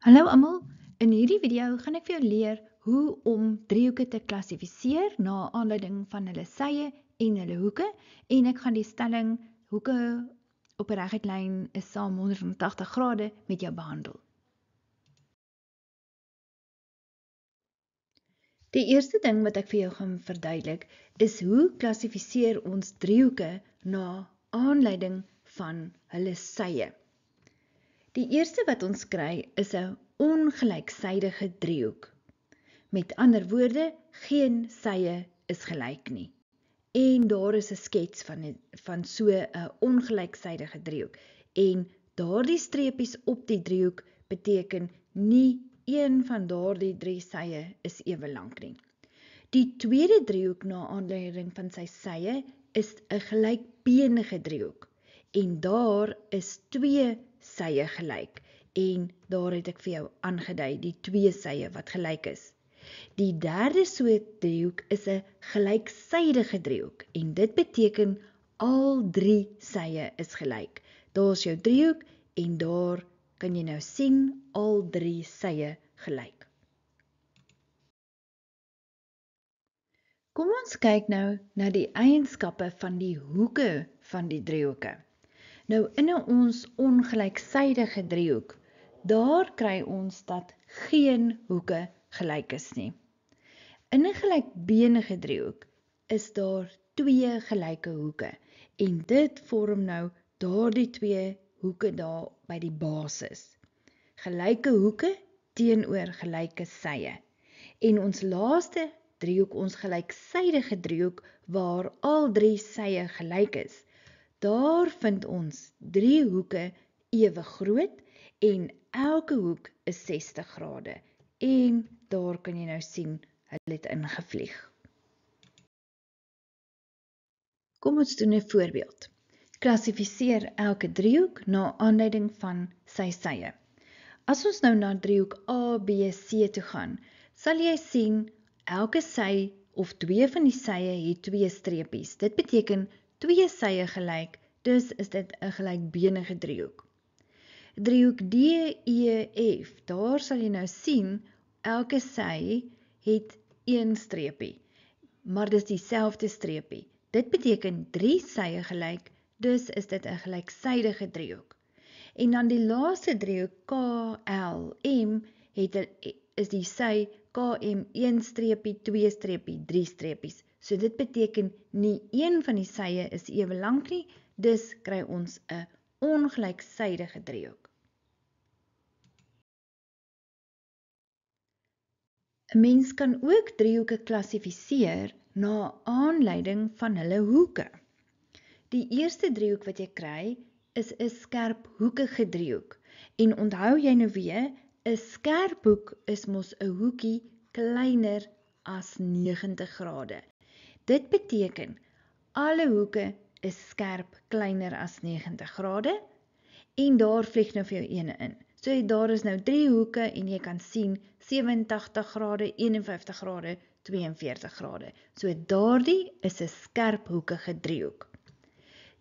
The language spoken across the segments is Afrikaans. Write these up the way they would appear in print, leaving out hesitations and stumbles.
Hallo almal, in hierdie video gaan ek vir jou leer hoe om driehoeke te klassifiseer na aanleiding van hulle sye en hulle hoeke en ek gaan die stelling hoeke op 'n reguit lyn is saam 180 grade met jou behandel. Die eerste ding wat ek vir jou gaan verduidelik is hoe klassifiseer ons driehoeke na aanleiding van hulle sye. Die eerste wat ons kry is 'n ongelyksydige driehoek. Met ander woorde, geen sye is gelyk nie. En daar is 'n skets van so 'n ongelyksydige driehoek. En daardie streepies op die driehoek beteken nie een van daardie 3 sye is ewe lank nie. Die tweede driehoek na aanleiding van sy sye is 'n gelykbenige driehoek. En daar is 2 sye gelyk. En daar het ek vir jou aangedui die 2 sye wat gelyk is. Die derde soort driehoek is 'n gelyksydige driehoek en dit beteken al 3 sye is gelyk. Daar is jou driehoek en daar kan jy nou sien al 3 sye gelyk. Kom ons kyk nou na die eienskappe van die hoeke van die driehoeke. Nou in ons ongelyksydige driehoek, daar kry ons dat geen hoeke gelyk is nie. In 'n gelykbenige driehoek is daar 2 gelyke hoeke en dit vorm nou daardie 2 hoeke daar by die basis. Gelyke hoeke teenoor gelyke sye. En ons laaste driehoek, ons gelyksydige driehoek waar al 3 sye gelyk is, daar vind ons 3 hoeke ewe groot en elke hoek is 60 grade. En daar kan jy nou sien, hulle het ingevlieg. Kom ons doen 'n voorbeeld. Klassifiseer elke driehoek na aanleiding van sy sye. As ons nou na driehoek A, B, C toe gaan, sal jy sien elke sy of 2 van die sye het 2 streepies. Dit beteken 2 sye gelyk, dus is dit 'n gelykbenige driehoek. Driehoek D, E, F, daar sal jy nou sien, elke sy het 1 streepie, maar dis dieselfde streepie. Dit beteken 3 sye gelyk, dus is dit 'n gelyksydige driehoek. En dan die laaste driehoek K, L, M, is die sy KM 1 streepie, 2 streepie, 3 streepies. So dit beteken nie een van die sye is ewe lank nie, dus kry ons 'n ongelyksydige driehoek. 'n Mens kan ook driehoeke klassifiseer na aanleiding van hulle hoeke. Die eerste driehoek wat jy kry is 'n skerphoekige driehoek. En onthou jy nou weer, 'n skerphoek is mos 'n hoekie kleiner as 90 grade. Dit beteken alle hoeke is skerp kleiner as 90 grade en daar vlieg nou vir jou ene in. So daar is nou 3 hoeke en jy kan sien 87 grade, 51 grade, 42 grade. So daardie is 'n skerphoekige driehoek.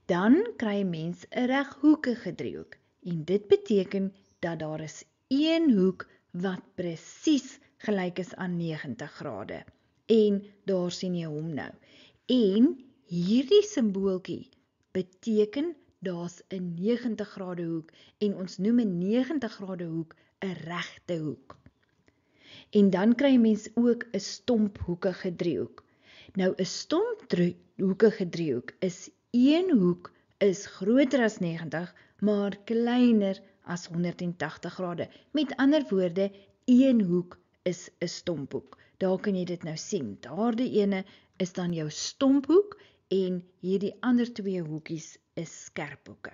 Dan kry 'n mens 'n reghoekige driehoek en dit beteken dat daar is een hoek wat presies gelyk is aan 90 grade. En daar sien jy hom nou. En hierdie simbooltjie beteken daar's 'n 90 grade hoek en ons noem 'n 90 grade hoek 'n regte hoek. En dan kry 'n mens ook 'n stomphoekige driehoek. Nou 'n stomphoekige driehoek is een hoek is groter as 90, maar kleiner as 180 grade. Met ander woorde, een hoek is 'n stomphoek. Daar kan jy dit nou sien. Daardie ene is dan jou stomphoek en hierdie ander 2 hoekies is skerphoeke.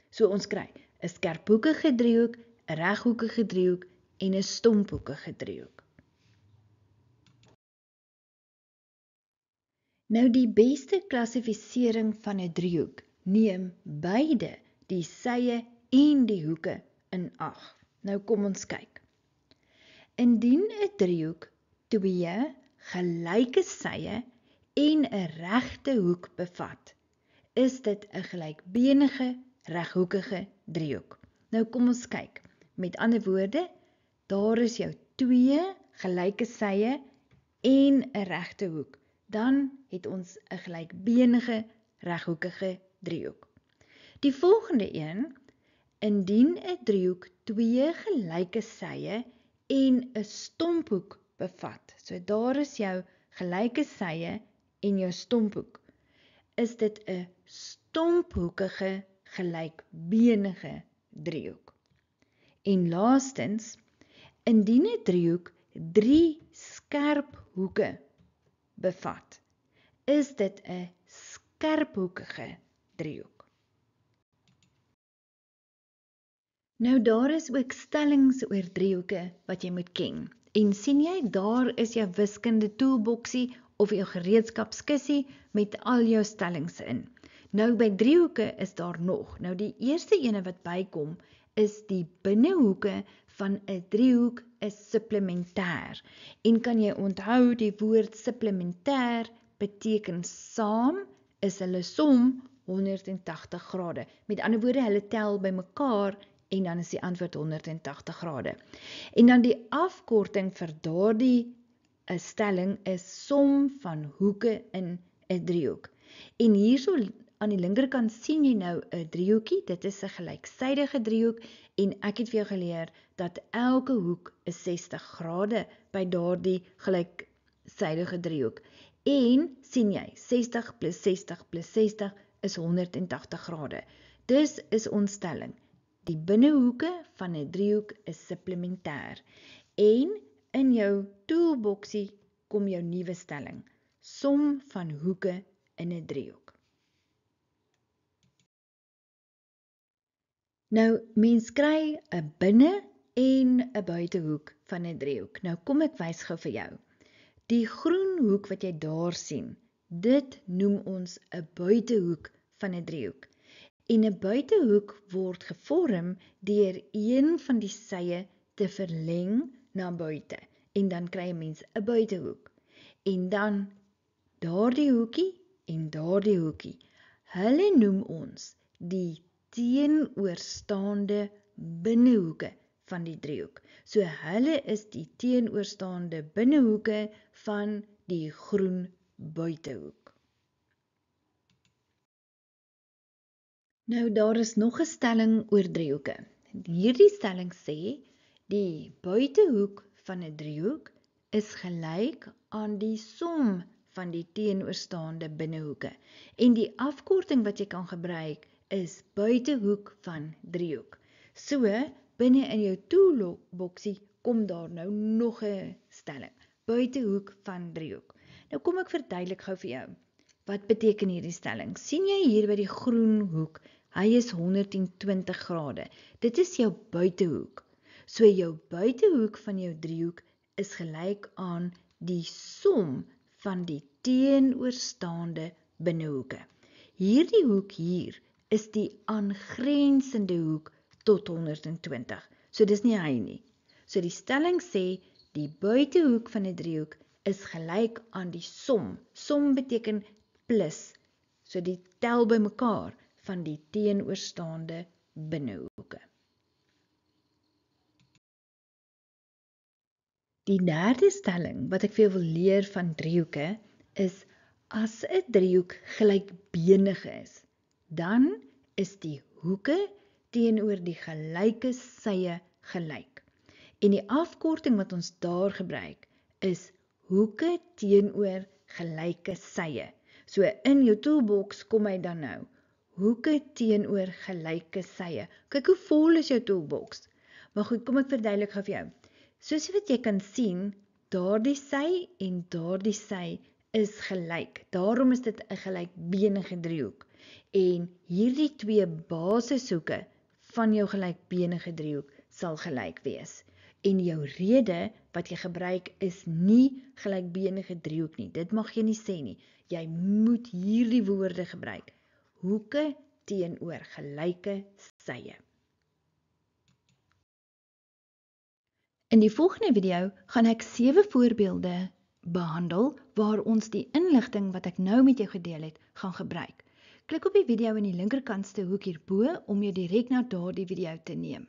So ons kry 'n skerphoekige driehoek, 'n reghoekige driehoek en 'n stomphoekige driehoek. Nou die beste klassifisering van 'n driehoek neem beide die sye en die hoeke in ag. Nou kom ons kyk. Indien 'n driehoek 2 gelyke sye en 'n regte hoek bevat, is dit 'n gelykbenige reghoekige driehoek. Nou kom ons kyk. Met ander woorde, daar is jou 2 gelyke sye en 'n regte hoek. Dan het ons 'n gelykbenige reghoekige driehoek. Die volgende een, indien 'n driehoek 2 gelyke sye en 'n stomphoek bevat. So daar is jou gelyke sye en jou stomphoek. Is dit 'n stomphoekige gelykbenige driehoek. En laastens, indien 'n driehoek 3 skerp hoeke bevat, is dit 'n skerphoekige driehoek. Nou daar is ook stellings oor driehoeke wat jy moet ken. En sien jy, daar is jou wiskunde toolboxie of jou gereedskapskissie met al jou stellings in. Nou by driehoeke is daar nog. Nou die eerste ene wat bykom is die binnehoeke van 'n driehoek is supplementêr. En kan jy onthou die woord supplementêr beteken saam is hulle som 180 grade. Met ander woorde, hulle tel by mekaar en dan is die antwoord 180 grade. En dan die afkorting vir daardie stelling is som van hoeke in 'n driehoek. En hierso aan die linkerkant sien jy nou 'n driehoekie, dit is 'n gelyksydige driehoek en ek het vir jou geleer dat elke hoek is 60 grade by daardie gelyksydige driehoek. En sien jy, 60 plus 60 plus 60 is 180 grade. Dus is ons stelling, die binnehoeke van 'n driehoek is supplementêr. En in jou toolboxie kom jou nuwe stelling, som van hoeke in 'n driehoek. Nou, mens kry 'n binne- en 'n buitehoek van 'n driehoek. Nou kom ek wys gou vir jou. Die groen hoek wat jy daar sien, dit noem ons 'n buitehoek van 'n driehoek. En 'n buitehoek word gevorm deur een van die sye te verleng na buite. En dan kry 'n mens 'n buitehoek. En dan daardie hoekie en daardie hoekie. Hulle noem ons die teenoorstaande binnehoeke van die driehoek. So hulle is die teenoorstaande binnehoeke van die groen buitehoek. Nou daar is nog 'n stelling oor driehoeke. Hierdie stelling sê die buitehoek van 'n driehoek is gelyk aan die som van die teenoorstaande binnehoeke. En die afkorting wat jy kan gebruik is buitehoek van driehoek. So, binne in jou toolboxie kom daar nou nog 'n stelling, buitehoek van driehoek. Nou kom ek verduidelik gou vir jou. Wat beteken hierdie stelling? Sien jy hier by die groen hoek? Hy is 120 grade. Dit is jou buitehoek. So jou buitehoek van jou driehoek is gelyk aan die som van die teenoorstaande binnehoeke. Hierdie hoek hier is die aangrensende hoek tot 120. So dis nie hy nie. So die stelling sê die buitehoek van 'n driehoek is gelyk aan die som. Som beteken plus. So die tel by mekaar van die teenoorstaande binnehoeke. Die derde stelling wat ek vir jou wil leer van driehoeke is as 'n driehoek gelykbenig is, dan is die hoeke teenoor die gelyke sye gelyk. En die afkorting wat ons daar gebruik is hoeke teenoor gelyke sye. So in jou toolbox kom hy dan nou. Hoeke teenoor gelyke sye. Kyk hoe vol is jou toolbox. Maar goed, kom ek verduidelik gou vir jou. Soos wat jy kan sien, daardie sy en daardie sy is gelyk. Daarom is dit 'n gelykbenige driehoek. En hierdie twee basishoeke van jou gelykbenige driehoek sal gelyk wees. En jou rede wat jy gebruik is nie gelykbenige driehoek nie. Dit mag jy nie sê nie. Jy moet hierdie woorde gebruik. Hoeke teenoor gelyke sye. In die volgende video gaan ek 7 voorbeelde behandel waar ons die inligting wat ek nou met jou gedeel het, gaan gebruik. Klik op die video in die linkerkantste hoek hierbo om jou direk na daardie video te neem.